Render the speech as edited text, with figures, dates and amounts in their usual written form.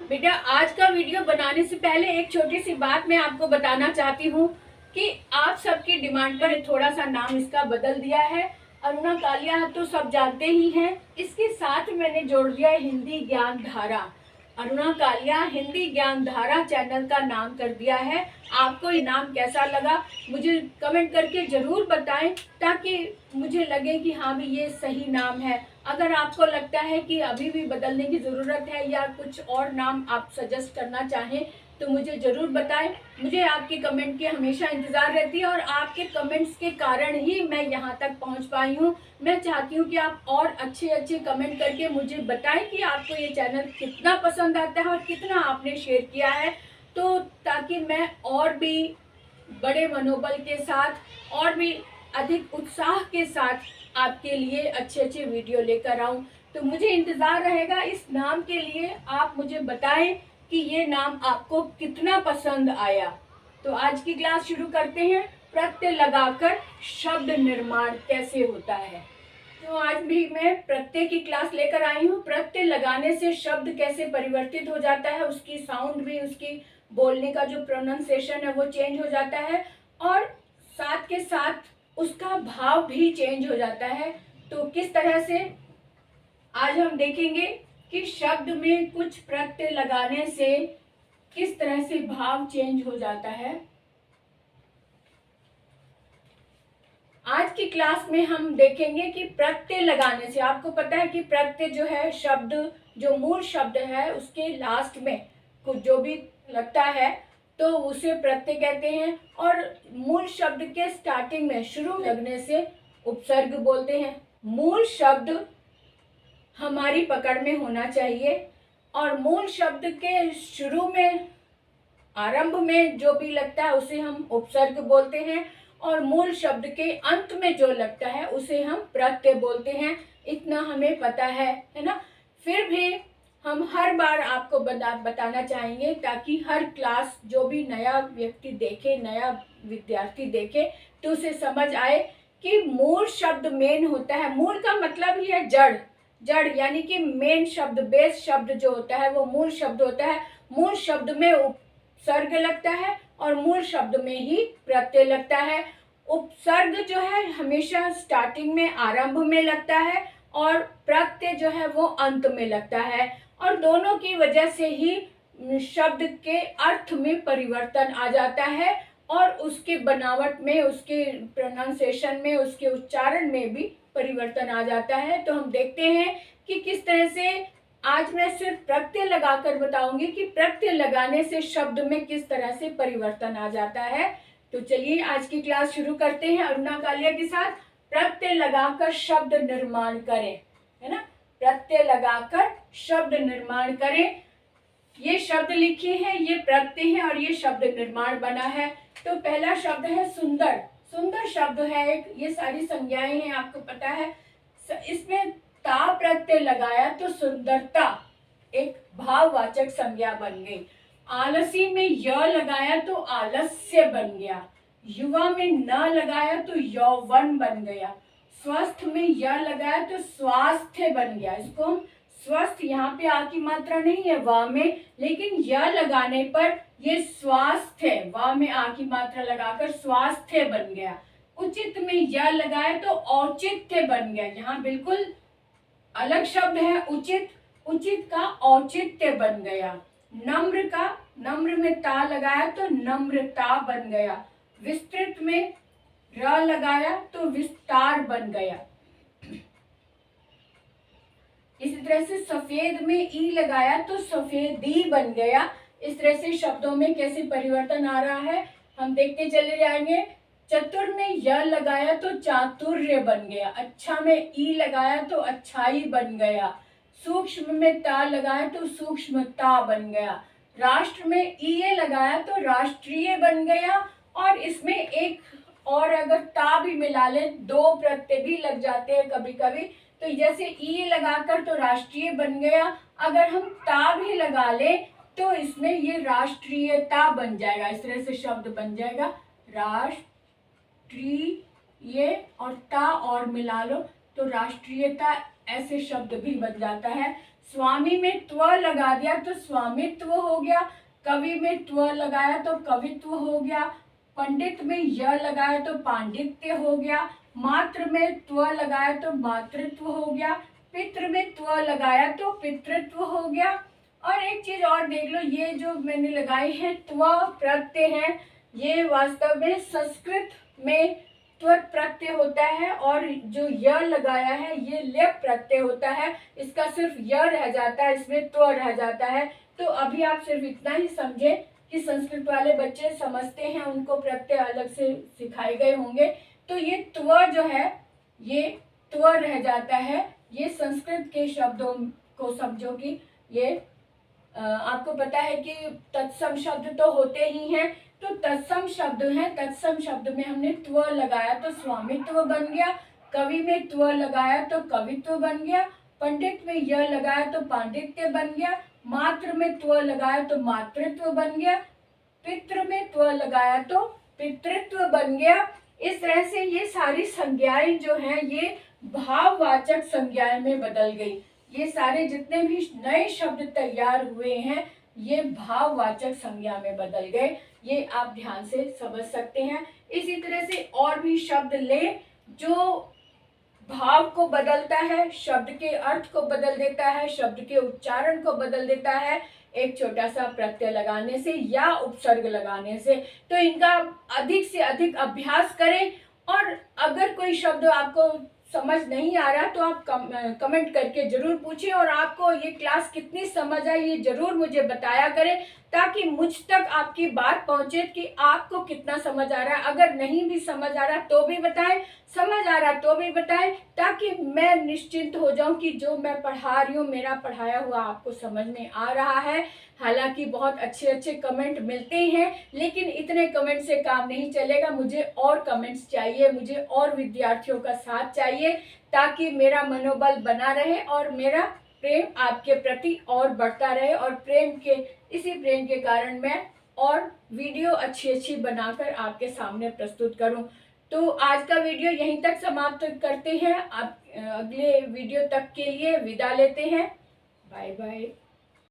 बेटा, आज का वीडियो बनाने से पहले एक छोटी सी बात मैं आपको बताना चाहती हूँ कि आप सबकी डिमांड पर थोड़ा सा नाम इसका बदल दिया है। अरुणा कालिया तो सब जानते ही हैं, इसके साथ मैंने जोड़ दिया है हिंदी ज्ञान धारा। अरुणा कालिया हिंदी ज्ञान धारा चैनल का नाम कर दिया है। आपको ये नाम कैसा लगा मुझे कमेंट करके ज़रूर बताएं, ताकि मुझे लगे कि हाँ भी ये सही नाम है। अगर आपको लगता है कि अभी भी बदलने की ज़रूरत है या कुछ और नाम आप सजेस्ट करना चाहें तो मुझे ज़रूर बताएं। मुझे आपके कमेंट की हमेशा इंतज़ार रहती है और आपके कमेंट्स के कारण ही मैं यहाँ तक पहुँच पाई हूँ। मैं चाहती हूँ कि आप और अच्छे अच्छे कमेंट करके मुझे बताएं कि आपको ये चैनल कितना पसंद आता है और कितना आपने शेयर किया है, तो ताकि मैं और भी बड़े मनोबल के साथ और भी अधिक उत्साह के साथ आपके लिए अच्छे अच्छे वीडियो लेकर आऊं। तो मुझे इंतज़ार रहेगा इस नाम के लिए। आप मुझे बताएं कि ये नाम आपको कितना पसंद आया। तो आज की क्लास शुरू करते हैं। प्रत्यय लगाकर शब्द निर्माण कैसे होता है। तो आज भी मैं प्रत्यय की क्लास लेकर आई हूँ। प्रत्यय लगाने से शब्द कैसे परिवर्तित हो जाता है, उसकी साउंड भी, उसकी बोलने का जो प्रोनाउंसिएशन है वो चेंज हो जाता है और साथ के साथ उसका भाव भी चेंज हो जाता है। तो किस तरह से आज हम देखेंगे कि शब्द में कुछ प्रत्यय लगाने से किस तरह से भाव चेंज हो जाता है। आज की क्लास में हम देखेंगे कि प्रत्यय लगाने से, आपको पता है कि प्रत्यय जो है शब्द, जो मूल शब्द है उसके लास्ट में कुछ जो भी लगता है तो उसे प्रत्यय कहते हैं। और मूल शब्द के स्टार्टिंग में, शुरू लगने से उपसर्ग बोलते हैं। मूल शब्द हमारी पकड़ में होना चाहिए और मूल शब्द के शुरू में, आरंभ में जो भी लगता है उसे हम उपसर्ग बोलते हैं और मूल शब्द के अंत में जो लगता है उसे हम प्रत्यय बोलते हैं। इतना हमें पता है ना। फिर भी हम हर बार आपको बताना चाहेंगे ताकि हर क्लास जो भी नया व्यक्ति देखे, नया विद्यार्थी देखे, तो उसे समझ आए कि मूल शब्द मेन होता है। मूल का मतलब ही है जड़। जड़ यानी कि मेन शब्द, बेस शब्द जो होता है वो मूल शब्द होता है। मूल शब्द में उपसर्ग लगता है और मूल शब्द में ही प्रत्यय लगता है। उपसर्ग जो है हमेशा स्टार्टिंग में, आरंभ में लगता है और प्रत्यय जो है वो अंत में लगता है। और दोनों की वजह से ही शब्द के अर्थ में परिवर्तन आ जाता है और उसके बनावट में, उसके प्रोनाउंसिएशन में, उसके उच्चारण में भी परिवर्तन आ जाता है। तो हम देखते हैं कि किस तरह से आज मैं सिर्फ प्रत्यय लगाकर बताऊंगी कि प्रत्यय लगाने से शब्द में किस तरह से परिवर्तन आ जाता है। तो चलिए आज की क्लास शुरू करते हैं अरुणा कालिया के साथ। प्रत्यय लगाकर शब्द निर्माण करें, है ना। प्रत्यय लगाकर शब्द निर्माण करें। ये शब्द लिखे हैं, ये प्रत्यय है और ये शब्द निर्माण बना है। तो पहला शब्द है सुंदर। सुंदर शब्द है एक, ये सारी संज्ञाएं हैं, आपको पता है। इसमें ता प्रत्यय लगाया तो सुंदरता एक भाववाचक संज्ञा बन गई। आलसी में य लगाया तो आलस्य बन गया। युवा में न लगाया तो यौवन बन गया। स्वस्थ में य लगाया तो स्वास्थ्य बन गया। इसको हम स्वस्थ, यहाँ पे आ की मात्रा नहीं है वा में, लेकिन य लगाने पर ये स्वास्थ्य, वा में आ की मात्रा लगाकर स्वास्थ्य बन गया। उचित में य लगाया तो औचित्य बन गया। यहाँ बिल्कुल अलग शब्द है उचित, उचित का औचित्य बन गया। नम्र का, नम्र में ता लगाया तो नम्रता बन गया। विस्तृत में र लगाया तो विस्तार बन गया। इसी तरह से सफेद में ई लगाया तो सफेदी बन गया। इस तरह से शब्दों में कैसे परिवर्तन आ रहा है हम देखते चले जाएंगे। चतुर में य लगाया तो चातुर्य बन गया। अच्छा में ई लगाया तो अच्छाई बन गया। सूक्ष्म में ता लगाया तो सूक्ष्मता बन गया। राष्ट्र में ई लगाया तो राष्ट्रीय बन गया। और इसमें एक और अगर ता भी मिला ले, दो प्रत्यय भी लग जाते हैं कभी कभी, तो जैसे ई लगाकर तो राष्ट्रीय बन गया, अगर हम ता भी लगा ले तो इसमें ये राष्ट्रीयता बन जाएगा। इस तरह से शब्द बन जाएगा राष्ट्रीय, और ता और मिला लो तो राष्ट्रीयता, ऐसे शब्द भी बन जाता है। स्वामी में त्व लगा दिया तो स्वामित्व हो गया, कवि में त्व लगाया तो कवित्व हो गया, पंडित में य लगाया तो पांडित्य हो गया, मातृ में त्व लगाया तो मातृत्व हो गया, पितृ में त्व लगाया तो पितृत्व हो गया। और एक चीज और देख लो, ये जो मैंने लगाई है त्व प्रत्यय है, ये वास्तव में संस्कृत में त्व प्रत्यय होता है, और जो य लगाया है ये लेप प्रत्यय होता है, इसका सिर्फ य रह जाता है, इसमें त्व रह जाता है। तो अभी आप सिर्फ इतना ही समझे कि संस्कृत वाले बच्चे समझते हैं, उनको प्रत्यय अलग से सिखाए गए होंगे। तो ये त्व जो है ये त्व रह जाता है, ये संस्कृत के शब्दों को समझो कि ये आपको पता है कि तत्सम शब्द तो होते ही हैं, तो तत्सम शब्द है, तत्सम शब्द में हमने त्व लगाया तो स्वामित्व बन गया, कवि में त्व लगाया तो कवित्व बन गया, पंडित में य लगाया तो पांडित्य बन गया, मातृ में त्व लगाया तो मातृत्व बन गया, पितृ में त्व लगाया तो पितृत्व बन गया। इस तरह से ये सारी संज्ञाएं जो हैं ये भाववाचक संज्ञाएं में बदल गई। ये सारे जितने भी नए शब्द तैयार हुए हैं ये भाववाचक संज्ञा में बदल गए, ये आप ध्यान से समझ सकते हैं। इसी तरह से और भी शब्द ले जो भाव को बदलता है, शब्द के अर्थ को बदल देता है, शब्द के उच्चारण को बदल देता है एक छोटा सा प्रत्यय लगाने से या उपसर्ग लगाने से। तो इनका अधिक से अधिक अभ्यास करें, और अगर कोई शब्द आपको समझ नहीं आ रहा तो आप कमेंट करके जरूर पूछें, और आपको ये क्लास कितनी समझ आई ये जरूर मुझे बताया करें, ताकि मुझ तक आपकी बात पहुंचे कि आपको कितना समझ आ रहा है। अगर नहीं भी समझ आ रहा तो भी बताएं, समझ आ रहा तो भी बताएं, ताकि मैं निश्चिंत हो जाऊं कि जो मैं पढ़ा रही हूँ मेरा पढ़ाया हुआ आपको समझ में आ रहा है। हालांकि बहुत अच्छे अच्छे कमेंट मिलते हैं, लेकिन इतने कमेंट से काम नहीं चलेगा, मुझे और कमेंट्स चाहिए, मुझे और विद्यार्थियों का साथ चाहिए, ताकि मेरा मनोबल बना रहे और मेरा प्रेम आपके प्रति और बढ़ता रहे, और इसी प्रेम के कारण मैं और वीडियो अच्छी अच्छी बनाकर आपके सामने प्रस्तुत करूं। तो आज का वीडियो यहीं तक समाप्त करते हैं, आप अगले वीडियो तक के लिए विदा लेते हैं। Bye bye.